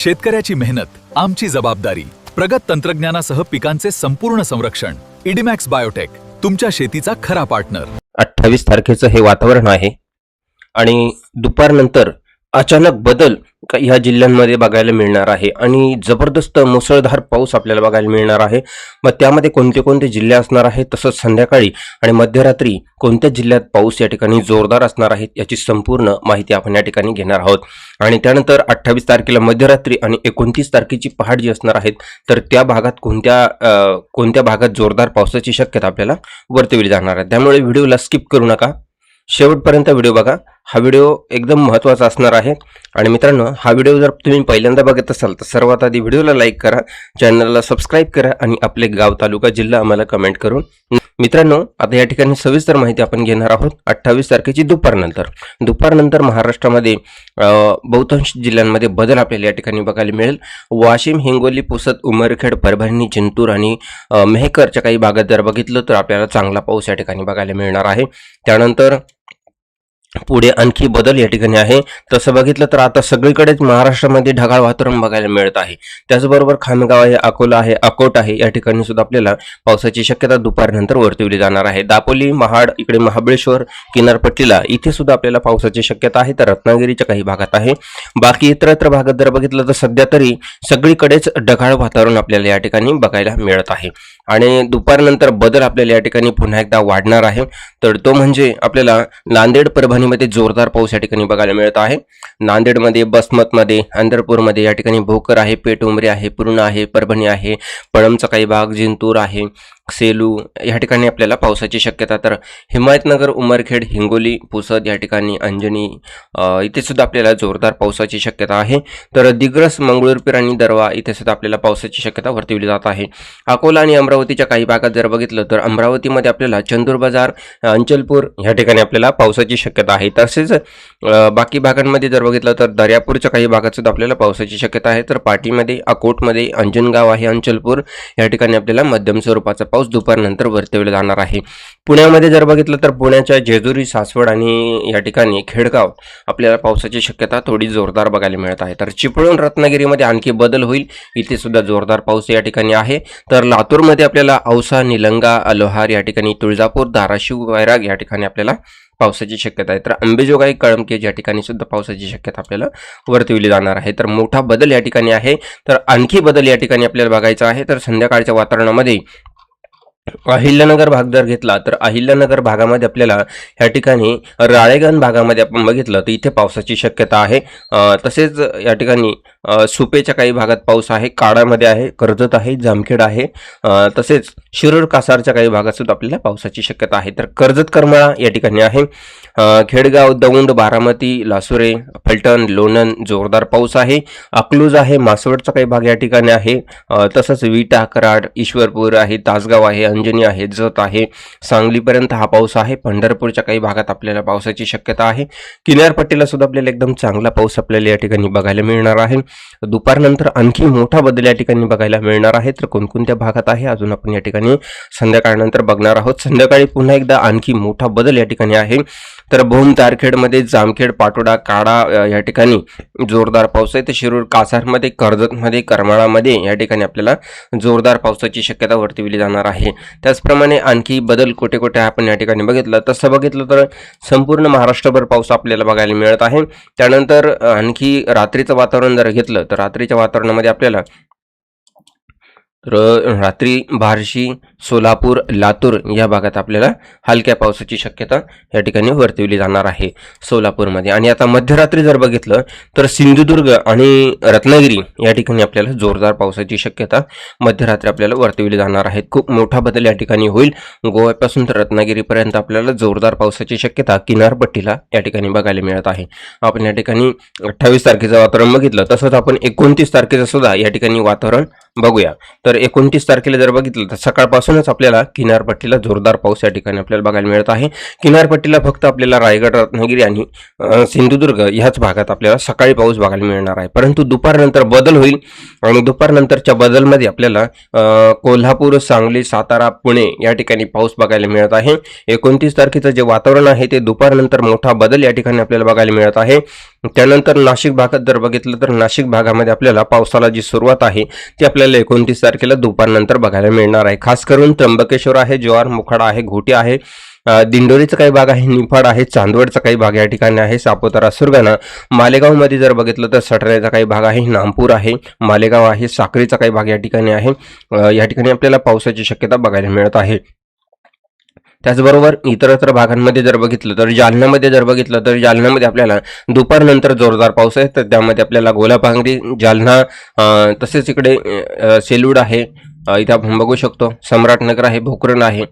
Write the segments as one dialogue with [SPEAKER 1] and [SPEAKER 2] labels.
[SPEAKER 1] शेतकऱ्याची मेहनत आमची जबाबदारी. प्रगत तंत्रज्ञानासह पिकांचे संपूर्ण संरक्षण. इडीमॅक्स बायोटेक, तुमच्या शेतीचा खरा पार्टनर.
[SPEAKER 2] 28 तारखेचं हे वातावरण आहे आणि दुपारनंतर अचानक बदल ह्या जिल्ह्यांमध्ये बघायला मिळणार आहे आणि जबरदस्त मुसळधार पाऊस आपल्याला बघायला मिळणार आहे. मग त्यामध्ये कोणते कोणते जिल्हे असणार आहेत, तसंच संध्याकाळी आणि मध्यरात्री कोणत्या जिल्ह्यात पाऊस या ठिकाणी जोरदार असणार आहे याची संपूर्ण माहिती आपण या ठिकाणी घेणार आहोत. आणि त्यानंतर 28 तारखेला मध्यरात्री आणि 29 तारखेची पहाट जी असणार आहेत, तर त्या भागात कोणत्या भागात जोरदार पावसाची शक्यता आपल्याला वर्तवली जाणार आहे. त्यामुळे व्हिडिओला स्किप करू नका, शेवटपर्यंत व्हिडिओ बघा. हा व्हिडिओ एकदम महत्त्वाचा असणार आहे. आणि मित्रांनो, हा व्हिडिओ जर तुम्ही पहिल्यांदा बघत असाल तर सर्वात आधी व्हिडिओला लाईक करा, चॅनलला सबस्क्राईब करा आणि आपले गाव, तालुका, जिल्हा आम्हाला कमेंट करून. मित्रांनो, आता या ठिकाणी सविस्तर माहिती आपण घेणार आहोत. 28 तारखेची दुपारनंतर महाराष्ट्रामध्ये बहुतांश जिल्ह्यांमध्ये बदल आपल्याला या ठिकाणी बघायला मिळेल. वाशिम, हिंगोली, पुसद, उमरखेड, परभणी, जिंतूर आणि मेहकरच्या काही भागात जर बघितलं तर आपल्याला चांगला पाऊस या ठिकाणी बघायला मिळणार आहे. त्यानंतर पुढे आणखी बदल या ठिकाणी आहे. तसं बघितलं तर आता सगळीकडेच महाराष्ट्रामध्ये ढगाळ वातावरण बघायला मिळत आहे. त्याचबरोबर खामगाव आहे, अकोला आहे, अकोट आहे, या ठिकाणी सुद्धा आपल्याला पावसाची शक्यता दुपारनंतर वर्तवली जाणार आहे. दापोली, महाड, इकडे महाबळेश्वर किनारपट्टीला इथे सुद्धा आपल्याला पावसाची शक्यता आहे. तर रत्नागिरीच्या काही भागात आहे. बाकी इतरत्र भागात जर बघितलं तर सध्या तरी सगळीकडेच ढगाळ वातावरण आपल्याला या ठिकाणी बघायला मिळत आहे. आणि दुपारनंतर बदल आपल्याला या ठिकाणी पुन्हा एकदा वाढणार आहे. तर तो म्हणजे आपल्याला नांदेड, परभणीमध्ये जोरदार पाऊस या ठिकाणी बघायला मिळत आहे. नांदेडमध्ये, बसमतमध्ये, अंधरपूरमध्ये या ठिकाणी भोकर आहे, पेटउमरी आहे, पूर्णा आहे, परभणी आहे, पळमचा काही भाग, जिंतूर आहे, सेलू या ठिकाणी आपल्याला पावसाची शक्यता. तर हिमायतनगर, उमरखेड, हिंगोली, पुसद या ठिकाणी, अंजनी इथे सुद्धा आपल्याला जोरदार पावसाची शक्यता आहे. तर दिग्रस, मंगळूरपीर आणि दरवा इथे सुद्धा आपल्याला पावसाची शक्यता वर्तवली जात आहे. अकोला आणि अमरावतीच्या काही भागात जर बघितलं तर अमरावतीमध्ये आपल्याला चंदूर बाजार, अंचलपूर या ठिकाणी आपल्याला पावसाची शक्यता आहे. तसेच बाकी भागांमध्ये जर बघितलं तर दर्यापूरच्या काही भागात सुद्धा आपल्याला पावसाची शक्यता आहे. तर पाटीमध्ये, अकोटमध्ये, अंजनगाव आहे, अंचलपूर या ठिकाणी आपल्याला मध्यम स्वरूपाचा पाऊस दुपारनंतर वर्तवला जाणार आहे. पुण्यामध्ये जर बघितलं तर पुण्याच्या जेजुरी, सासवड आणि या ठिकाणी खेडगाव आपल्याला पावसाची शक्यता थोडी जोरदार बघायला मिळत आहे. तर चिपळूण, रत्नागिरीमध्ये आणखी बदल होईल, इथे सुद्धा जोरदार पाऊस या ठिकाणी आहे. तर लातूरमध्ये आपल्याला औसा, निलंगा, लोहार या ठिकाणी, तुळजापूर, धाराशिव, वैराग या ठिकाणी आपल्याला पावसाची शक्यता आहे. तर अंबेजोगाई, कळमकेज या ठिकाणी सुद्धा पावसाची शक्यता आपल्याला वर्तवली जाणार आहे. तर मोठा बदल या ठिकाणी आहे. तर आणखी बदल या ठिकाणी आपल्याला बघायचा आहे. तर संध्याकाळच्या वातावरणामध्ये अहिल्यानगर भाग जर घेतला तर अहिल्यानगर भागामध्ये आपल्याला या ठिकाणी राळेगण भागामध्ये आपण बघितलं तर इथे पावसाची शक्यता आहे. तसेच या ठिकाणी सुपेच्या काही भागात पाऊस आहे, काडामध्ये आहे, कर्जत आहे, जामखेड आहे, तसेच शिरूर, कासारच्या काही भागात सुद्धा आपल्याला पावसाची शक्यता आहे. तर कर्जत, करमाळा या ठिकाणी आहे. खेडगाव, दौंड, बारामती, लासुरे, फलटण, लोणंद जोरदार पाऊस आहे. अकलूज आहे, मासवडचा काही भाग या ठिकाणी आहे. तसंच विटा, कराड, ईश्वरपूर आहे, तासगाव आहे, अंजनी आहे, जत आहे, सांगलीपर्यंत हा पाऊस आहे. पंढरपूरच्या काही भागात आपल्याला पावसाची शक्यता आहे. किनारपट्टीला सुद्धा आपल्याला एकदम चांगला पाऊस आपल्याला या ठिकाणी बघायला मिळणार आहे. दुपारनंतर आणखी मोठा बदल या ठिकाणी बघायला मिळणार आहे. तर कोणकोणत्या भागात आहे अजून आपण या ठिकाणी संध्याकाळनंतर बघणार आहोत. संध्याकाळी पुन्हा एकदा आणखी मोठा बदल या ठिकाणी आहे. तर भूम, तारखेडमध्ये, जामखेड, पाटोडा, काडा या ठिकाणी जोरदार पाऊस आहे. तर शिरूर, कासारमध्ये, कर्जतमध्ये, करमाळामध्ये या ठिकाणी आपल्याला जोरदार पावसाची शक्यता वर्तवली जाणार आहे. त्याचप्रमाणे आणखी बदल कुठे कुठे आपण या ठिकाणी बघितलं, तसं बघितलं तर संपूर्ण महाराष्ट्रभर पाऊस आपल्याला बघायला मिळत आहे. त्यानंतर आणखी रात्रीचं वातावरण जर घेतलं तर रात्रीच्या वातावरणामध्ये आपल्याला रात्री बार्शी, सोलापूर, लातूर या भागात आपल्याला हलक्या पावसाची शक्यता या ठिकाणी वर्तवली जाणार आहे सोलापूरमध्ये. आणि आता मध्यरात्री जर बघितलं तर सिंधुदुर्ग आणि रत्नागिरी या ठिकाणी आपल्याला जोरदार पावसाची शक्यता मध्यरात्री आपल्याला वर्तवली जाणार आहे. खूप मोठा बदल या ठिकाणी होईल. गोव्यापासून तर रत्नागिरीपर्यंत आपल्याला जोरदार पावसाची शक्यता किनारपट्टीला या ठिकाणी बघायला मिळत आहे. आपण या ठिकाणी 28 तारखेचं वातावरण बघितलं, तसंच आपण 29 तारखेचं सुद्धा या ठिकाणी वातावरण बघूया. तर 29 तारखेला जर बघितलं तर सकाळपासूनच आपल्याला किनारपट्टीला जोरदार पाऊस या ठिकाणी आपल्याला बघायला मिळत आहे. किनारपट्टीला फक्त आपल्याला रायगड, रत्नागिरी आणि सिंधुदुर्ग ह्याच भागात आपल्याला सकाळी पाऊस बघायला मिळणार आहे. परंतु दुपारनंतर बदल होईल आणि दुपारनंतरच्या बदलमध्ये आपल्याला कोल्हापूर, सांगली, सातारा, पुणे या ठिकाणी पाऊस बघायला मिळत आहे. 29 तारखेचं जे वातावरण आहे ते दुपारनंतर मोठा बदल या ठिकाणी आपल्याला बघायला मिळत आहे. त्यानंतर नाशिक भागात जर बघितलं तर नाशिक भागामध्ये आपल्याला पावसाला जी सुरुवात आहे ती आपल्याला 29 तारखेला दुपारनंतर बघायला मिळणार आहे. खास करून त्र्यंबकेश्वर आहे, जव्हार, मोखाडा आहे, घोटी आहे, दिंडोरीचा काही भाग आहे, निफाड आहे, चांदवडचा काही भाग या ठिकाणी आहे, सापुतारा, सुरगाणा, मालेगाव मध्ये जर बघितलं तर सटाण्याचा काही भाग आहे, नामपूर आहे, मालेगाव आहे, साक्रीचा काही भाग या ठिकाणी आहे. या ठिकाणी आपल्याला पावसाची शक्यता बघायला मिळत आहे. त्याचबरोबर इतरत्र भागांमध्ये जर बघितलं तर जालन्यामध्ये आपल्याला दुपारनंतर जोरदार पाऊस आहे. तर त्यामध्ये आपल्याला गोलापांगरी, जालना, तसेच इकडे सेलूड आहे, इथे आपण बघू शकतो, सम्राटनगर आहे, भोकरन आहे,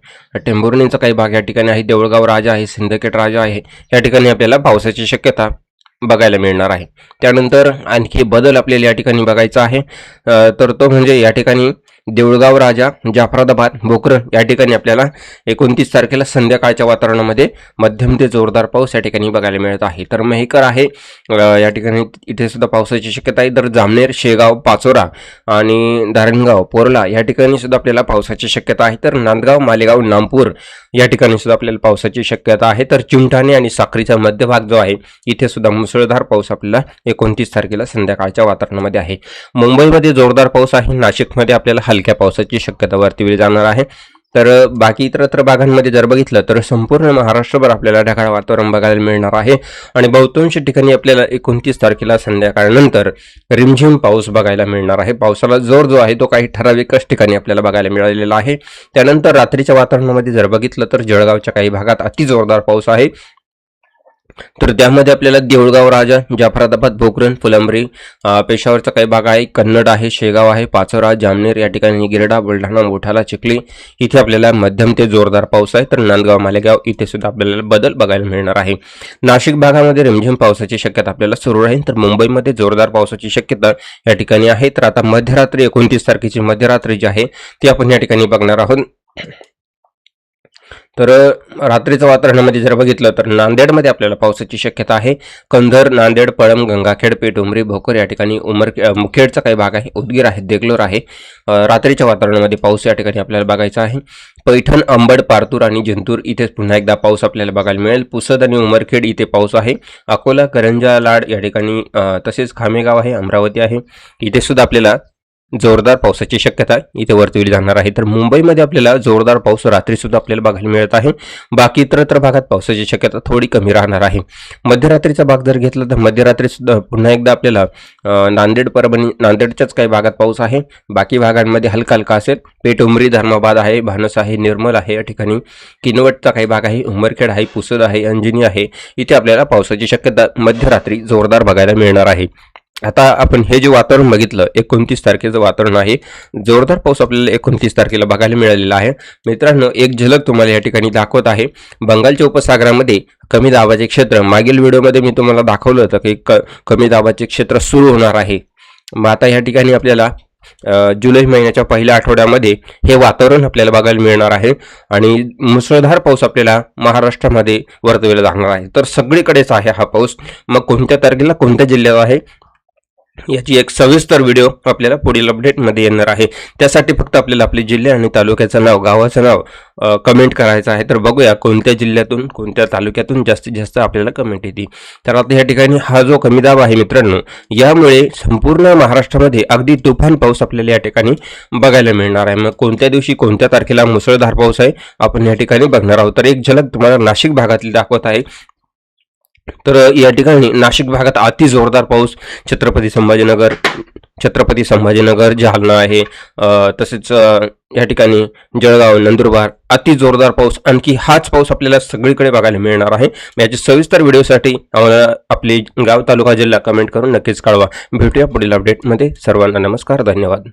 [SPEAKER 2] टेंभुर्णीचा काही भाग या ठिकाणी आहे, देऊळगाव राजा आहे, सिंदखेड राजा आहे, या ठिकाणी आपल्याला पावसाची शक्यता बघायला मिळणार आहे. त्यानंतर आणखी बदल आपल्याला या ठिकाणी बघायचा आहे, तर तो म्हणजे या ठिकाणी देऊळगाव राजा, जाफराबाद, भोकरन या ठिकाणी आपल्याला 29 तारखेला संध्याकाळच्या वातावरणामध्ये मध्यम ते जोरदार पाऊस या ठिकाणी बघायला मिळत आहे. तर मेहकर आहे, या ठिकाणी इथे सुद्धा पावसाची शक्यता आहे. तर जामनेर, शेगाव, पाचोरा आणि धारणगाव, पोरला या ठिकाणी सुद्धा आपल्याला पावसाची शक्यता आहे. तर नांदगाव, मालेगाव, नामपूर या ठिकाणी सुद्धा आपल्याला पावसाची शक्यता आहे. तर चिमठाणे आणि साक्रीचा मध्यभाग जो आहे इथे सुद्धा मुसळधार पाऊस आपल्याला 29 तारखेला संध्याकाळच्या वातावरणामध्ये आहे. मुंबईमध्ये जोरदार पाऊस आहे. नाशिकमध्ये आपल्याला हलक्या पावसाची शक्यता वरती जाणार आहे. तर बाकी इतरत्र भागांमध्ये जर बघितलं तर संपूर्ण महाराष्ट्रभर आपल्याला ढगाळ वातावरण बघायला मिळणार आहे आणि बहुतांश ठिकाणी आपल्याला 29 तारखेला संध्याकाळनंतर रिमझिम पाऊस बघायला मिळणार आहे. पावसाला जोर जो आहे तो काही ठराविकच ठिकाणी आपल्याला बघायला मिळालेला आहे. त्यानंतर रात्रीच्या वातावरणामध्ये जर बघितलं तर जळगावच्या काही भागात अति जोरदार पाऊस आहे. तर त्यामध्ये आपल्याला देऊळगाव राजा, जाफराबाद, भोकरन, फुलंब्री, पेशावरचा काही भाग आहे, कन्नड आहे, शेगाव आहे, पाचोरा, जामनेर या ठिकाणी, गिरडा, बुलढाणा, मोठाला, चिखली इथे आपल्याला मध्यम ते जोरदार पाऊस आहे. तर नांदगाव, मालेगाव इथे सुद्धा आपल्याला बदल बघायला मिळणार आहे. नाशिक भागामध्ये रिमझिम पावसाची शक्यता आपल्याला सुरू राहील. तर मुंबईमध्ये जोरदार पावसाची शक्यता या ठिकाणी आहे. तर आता मध्यरात्री 29 तारखेची मध्यरात्री जी आहे ती आपण या ठिकाणी बघणार आहोत. तर रात्रीचं वातावरणामध्ये जर बघितलं तर नांदेडमध्ये आपल्याला पावसाची शक्यता आहे. कंधर, नांदेड, पळम, गंगाखेड, पेठ, उमरी, भोकर या ठिकाणी, मुखेडचा काही भाग आहे, उदगीर आहे, देगलूर आहे. रात्रीच्या वातावरणामध्ये पाऊस या ठिकाणी आपल्याला बघायचा आहे. पैठण, अंबड, पारतूर आणि जिंतूर इथे पुन्हा एकदा पाऊस आपल्याला बघायला मिळेल. पुसद आणि उमरखेड इथे पाऊस आहे. अकोला, करंजा, लाड या ठिकाणी, तसेच खामेगाव आहे, अमरावती आहे, इथे सुद्धा आपल्याला जोरदार पावसाची शक्यता इथे वर्तवली जाणार आहे. तर मुंबईमध्ये आपल्याला जोरदार पाऊस रात्री सुद्धा आपल्याला बघायला मिळत आहे. बाकी इतरत्र भागात पावसाची शक्यता थोडी कमी राहणार आहे. मध्यरात्रीचा भाग जर घेतला तर मध्यरात्री सुद्धा पुन्हा एकदा आपल्याला नांदेड, परभणी, नांदेडच्याच काही भागात पाऊस आहे. बाकी भागांमध्ये हलका हलका असेल. पेठ, उमरी, धर्माबाद आहे, भानस आहे, निर्मल आहे, या ठिकाणी किनवटचा काही भाग आहे, उमरखेड आहे, पुसद आहे, अंजनी आहे, इथे आपल्याला पावसाची शक्यता मध्यरात्री जोरदार बघायला मिळणार आहे. आता आपण हे जे वातावरण बघितलं 29 तारखेचं वातावरण आहे, जोरदार पाऊस आपल्याला 29 तारखेला बघायला मिळालेला आहे. मित्रांनो, एक झलक तुम्हाला या ठिकाणी दाखवत आहे. बंगालच्या उपसागरामध्ये कमी दाबाचे क्षेत्र, मागील व्हिडिओमध्ये मी तुम्हाला दाखवलं होतं की कमी दाबाचे क्षेत्र सुरू होणार आहे. मग आता या ठिकाणी आपल्याला जुलै महिन्याच्या पहिल्या आठवड्यामध्ये हे वातावरण आपल्याला बघायला मिळणार आहे आणि मुसळधार पाऊस आपल्याला महाराष्ट्रामध्ये वर्तवला जाणार आहे. तर सगळीकडेच आहे हा पाऊस. मग कोणत्या तारखेला कोणत्या जिल्ह्यात आहे याची एक सविस्तर व्हिडिओ आपल्याला पुढील अपडेटमध्ये येणार आहे. त्यासाठी फक्त आपल्याला आपले जिल्हे आणि तालुक्याचं नाव, गावाचं नाव कमेंट करायचं आहे. तर बघूया कोणत्या जिल्ह्यातून, कोणत्या तालुक्यातून जास्तीत जास्त आपल्याला कमेंट येते. तर आता या ठिकाणी हा जो कमी दाब आहे मित्रांनो, यामुळे संपूर्ण महाराष्ट्रामध्ये अगदी तुफान पाऊस आपल्याला या ठिकाणी बघायला मिळणार आहे. मग कोणत्या दिवशी, कोणत्या तारखेला मुसळधार पाऊस आहे आपण या ठिकाणी बघणार आहोत. तर एक झलक तुम्हाला नाशिक भागातली दाखवत आहे. तर या ठिकाणी नाशिक भागात अति जोरदार पाऊस, छत्रपती संभाजीनगर, जालना आहे, तसेच या ठिकाणी जळगाव, नंदुरबार अति जोरदार पाऊस. आणखी हाच पाऊस आपल्याला सगळीकडे बघायला मिळणार आहे. याची सविस्तर व्हिडिओसाठी आम्हाला आपली गाव, तालुका, जिल्हा कमेंट करून नक्कीच कळवा. भेटूया पुढील अपडेटमध्ये. सर्वांना नमस्कार, धन्यवाद.